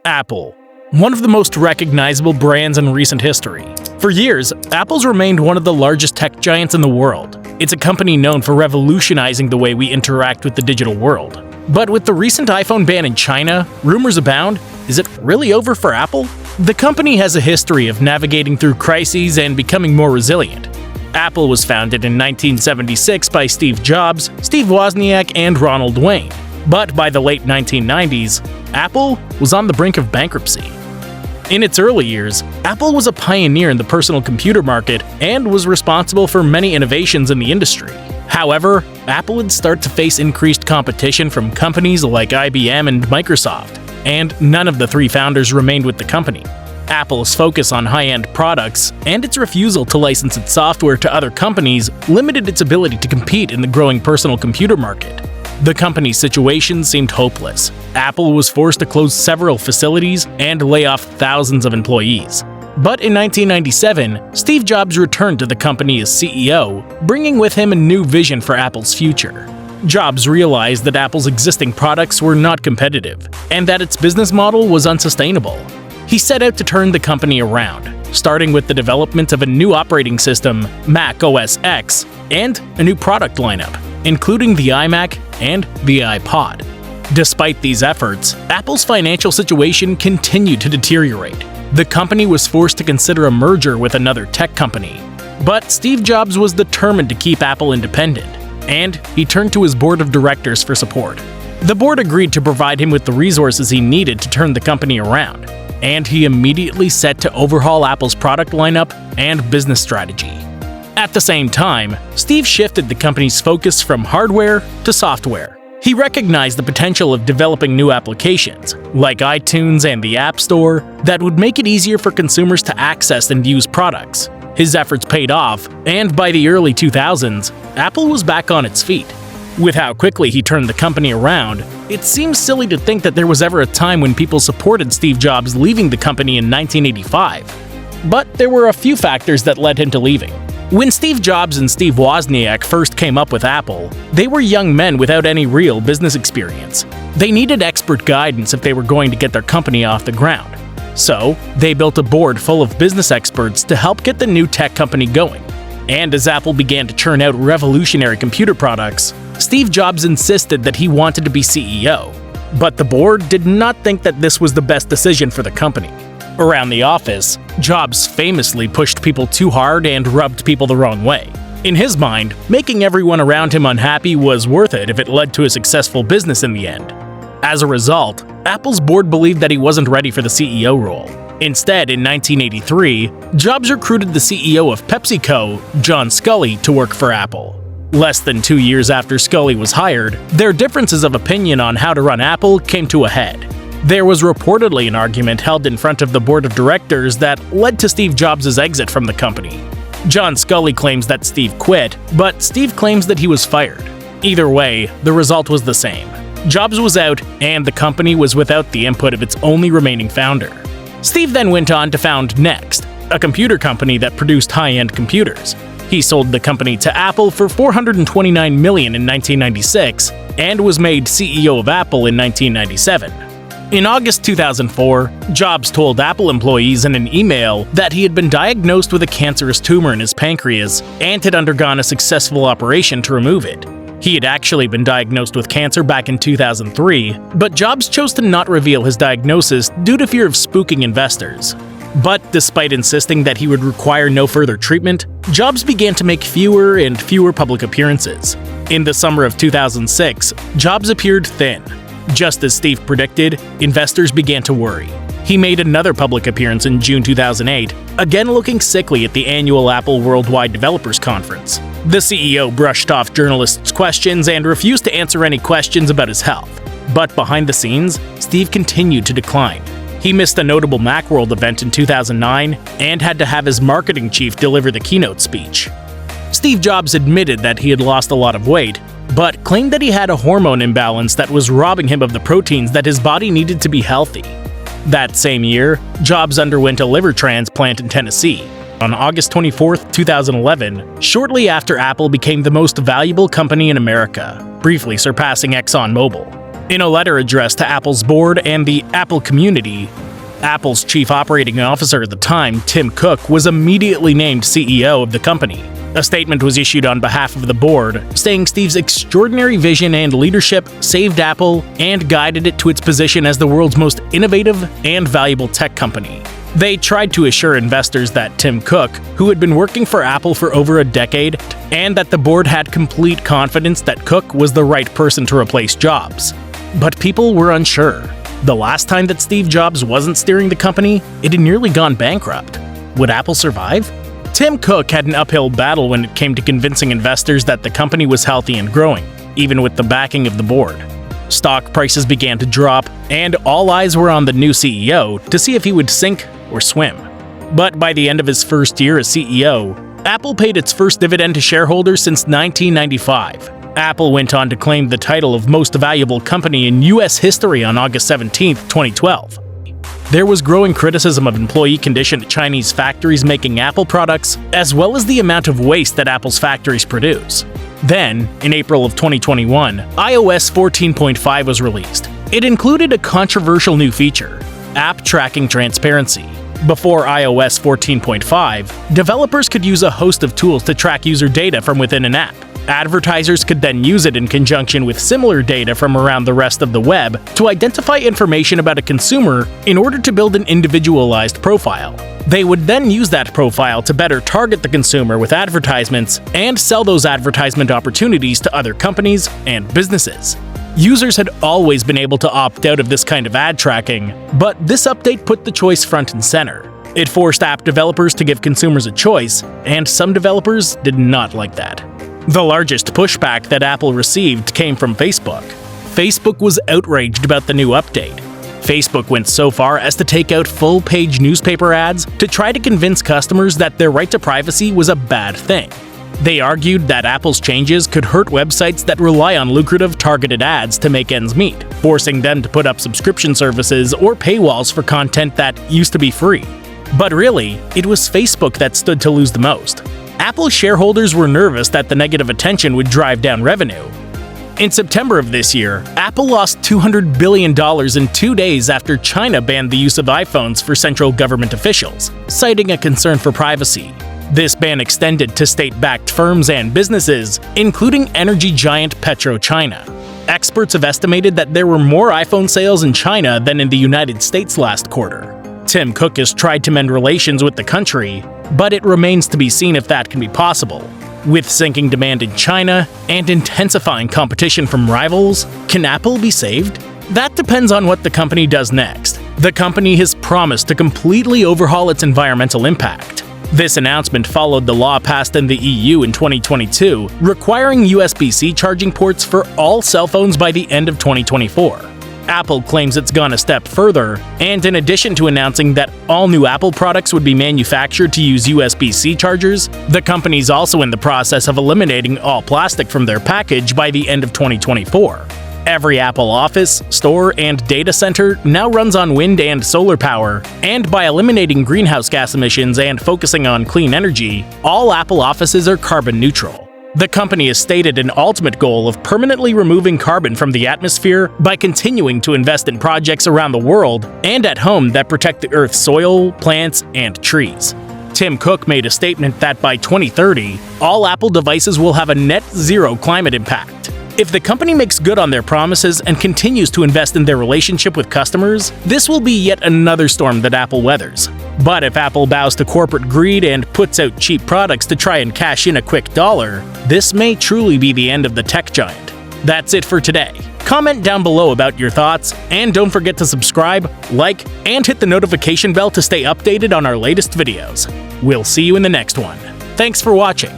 Apple, one of the most recognizable brands in recent history. For years, Apple's remained one of the largest tech giants in the world. It's a company known for revolutionizing the way we interact with the digital world. But with the recent iPhone ban in China, rumors abound. Is it really over for Apple? The company has a history of navigating through crises and becoming more resilient. Apple was founded in 1976 by Steve Jobs, Steve Wozniak, and Ronald Wayne. But by the late 1990s, Apple was on the brink of bankruptcy. In its early years, Apple was a pioneer in the personal computer market and was responsible for many innovations in the industry. However, Apple would start to face increased competition from companies like IBM and Microsoft, and none of the three founders remained with the company. Apple's focus on high-end products and its refusal to license its software to other companies limited its ability to compete in the growing personal computer market. The company's situation seemed hopeless. Apple was forced to close several facilities and lay off thousands of employees. But in 1997, Steve Jobs returned to the company as CEO, bringing with him a new vision for Apple's future. Jobs realized that Apple's existing products were not competitive, and that its business model was unsustainable. He set out to turn the company around, starting with the development of a new operating system, Mac OS X, and a new product lineup, including the iMac and the iPod. Despite these efforts, Apple's financial situation continued to deteriorate. The company was forced to consider a merger with another tech company. But Steve Jobs was determined to keep Apple independent, and he turned to his board of directors for support. The board agreed to provide him with the resources he needed to turn the company around, and he immediately set to overhaul Apple's product lineup and business strategy. At the same time, Steve shifted the company's focus from hardware to software. He recognized the potential of developing new applications, like iTunes and the App Store, that would make it easier for consumers to access and use products. His efforts paid off, and by the early 2000s, Apple was back on its feet. With how quickly he turned the company around, it seems silly to think that there was ever a time when people supported Steve Jobs leaving the company in 1985. But there were a few factors that led him to leaving. When Steve Jobs and Steve Wozniak first came up with Apple, they were young men without any real business experience. They needed expert guidance if they were going to get their company off the ground. So, they built a board full of business experts to help get the new tech company going. And as Apple began to churn out revolutionary computer products, Steve Jobs insisted that he wanted to be CEO. But the board did not think that this was the best decision for the company. Around the office, Jobs famously pushed people too hard and rubbed people the wrong way. In his mind, making everyone around him unhappy was worth it if it led to a successful business in the end. As a result, Apple's board believed that he wasn't ready for the CEO role. Instead, in 1983, Jobs recruited the CEO of PepsiCo, John Sculley, to work for Apple. Less than 2 years after Sculley was hired, their differences of opinion on how to run Apple came to a head. There was reportedly an argument held in front of the board of directors that led to Steve Jobs' exit from the company. John Sculley claims that Steve quit, but Steve claims that he was fired. Either way, the result was the same. Jobs was out, and the company was without the input of its only remaining founder. Steve then went on to found Next, a computer company that produced high-end computers. He sold the company to Apple for $429 million in 1996 and was made CEO of Apple in 1997. In August 2004, Jobs told Apple employees in an email that he had been diagnosed with a cancerous tumor in his pancreas and had undergone a successful operation to remove it. He had actually been diagnosed with cancer back in 2003, but Jobs chose to not reveal his diagnosis due to fear of spooking investors. But despite insisting that he would require no further treatment, Jobs began to make fewer and fewer public appearances. In the summer of 2006, Jobs appeared thin. Just as Steve predicted, investors began to worry. He made another public appearance in June 2008, again looking sickly at the annual Apple Worldwide Developers Conference. The CEO brushed off journalists' questions and refused to answer any questions about his health. But behind the scenes, Steve continued to decline. He missed a notable Macworld event in 2009 and had to have his marketing chief deliver the keynote speech. Steve Jobs admitted that he had lost a lot of weight, but claimed that he had a hormone imbalance that was robbing him of the proteins that his body needed to be healthy. That same year, Jobs underwent a liver transplant in Tennessee. On August 24, 2011, shortly after Apple became the most valuable company in America, briefly surpassing ExxonMobil. In a letter addressed to Apple's board and the Apple community, Apple's chief operating officer at the time, Tim Cook, was immediately named CEO of the company. A statement was issued on behalf of the board, saying Steve's extraordinary vision and leadership saved Apple and guided it to its position as the world's most innovative and valuable tech company. They tried to assure investors that Tim Cook, who had been working for Apple for over a decade, and that the board had complete confidence that Cook was the right person to replace Jobs. But people were unsure. The last time that Steve Jobs wasn't steering the company, it had nearly gone bankrupt. Would Apple survive? Tim Cook had an uphill battle when it came to convincing investors that the company was healthy and growing, even with the backing of the board. Stock prices began to drop, and all eyes were on the new CEO to see if he would sink or swim. But by the end of his first year as CEO, Apple paid its first dividend to shareholders since 1995. Apple went on to claim the title of Most Valuable Company in U.S. history on August 17, 2012. There was growing criticism of employee condition at Chinese factories making Apple products, as well as the amount of waste that Apple's factories produce. Then, in April of 2021, iOS 14.5 was released. It included a controversial new feature: app tracking transparency. Before iOS 14.5, developers could use a host of tools to track user data from within an app. Advertisers could then use it in conjunction with similar data from around the rest of the web to identify information about a consumer in order to build an individualized profile. They would then use that profile to better target the consumer with advertisements and sell those advertisement opportunities to other companies and businesses. Users had always been able to opt out of this kind of ad tracking, but this update put the choice front and center. It forced app developers to give consumers a choice, and some developers did not like that. The largest pushback that Apple received came from Facebook. Facebook was outraged about the new update. Facebook went so far as to take out full-page newspaper ads to try to convince customers that their right to privacy was a bad thing. They argued that Apple's changes could hurt websites that rely on lucrative targeted ads to make ends meet, forcing them to put up subscription services or paywalls for content that used to be free. But really, it was Facebook that stood to lose the most. Apple shareholders were nervous that the negative attention would drive down revenue. In September of this year, Apple lost $200 billion in 2 days after China banned the use of iPhones for central government officials, citing a concern for privacy. This ban extended to state-backed firms and businesses, including energy giant PetroChina. Experts have estimated that there were more iPhone sales in China than in the United States last quarter. Tim Cook has tried to mend relations with the country, but it remains to be seen if that can be possible. With sinking demand in China and intensifying competition from rivals, can Apple be saved? That depends on what the company does next. The company has promised to completely overhaul its environmental impact. This announcement followed the law passed in the EU in 2022, requiring USB-C charging ports for all cell phones by the end of 2024. Apple claims it's gone a step further, and in addition to announcing that all new Apple products would be manufactured to use USB-C chargers, the company's also in the process of eliminating all plastic from their package by the end of 2024. Every Apple office, store, and data center now runs on wind and solar power, and by eliminating greenhouse gas emissions and focusing on clean energy, all Apple offices are carbon neutral. The company has stated an ultimate goal of permanently removing carbon from the atmosphere by continuing to invest in projects around the world and at home that protect the Earth's soil, plants, and trees. Tim Cook made a statement that by 2030, all Apple devices will have a net zero climate impact. If the company makes good on their promises and continues to invest in their relationship with customers, this will be yet another storm that Apple weathers. But if Apple bows to corporate greed and puts out cheap products to try and cash in a quick dollar, this may truly be the end of the tech giant. That's it for today. Comment down below about your thoughts, and don't forget to subscribe, like, and hit the notification bell to stay updated on our latest videos. We'll see you in the next one. Thanks for watching.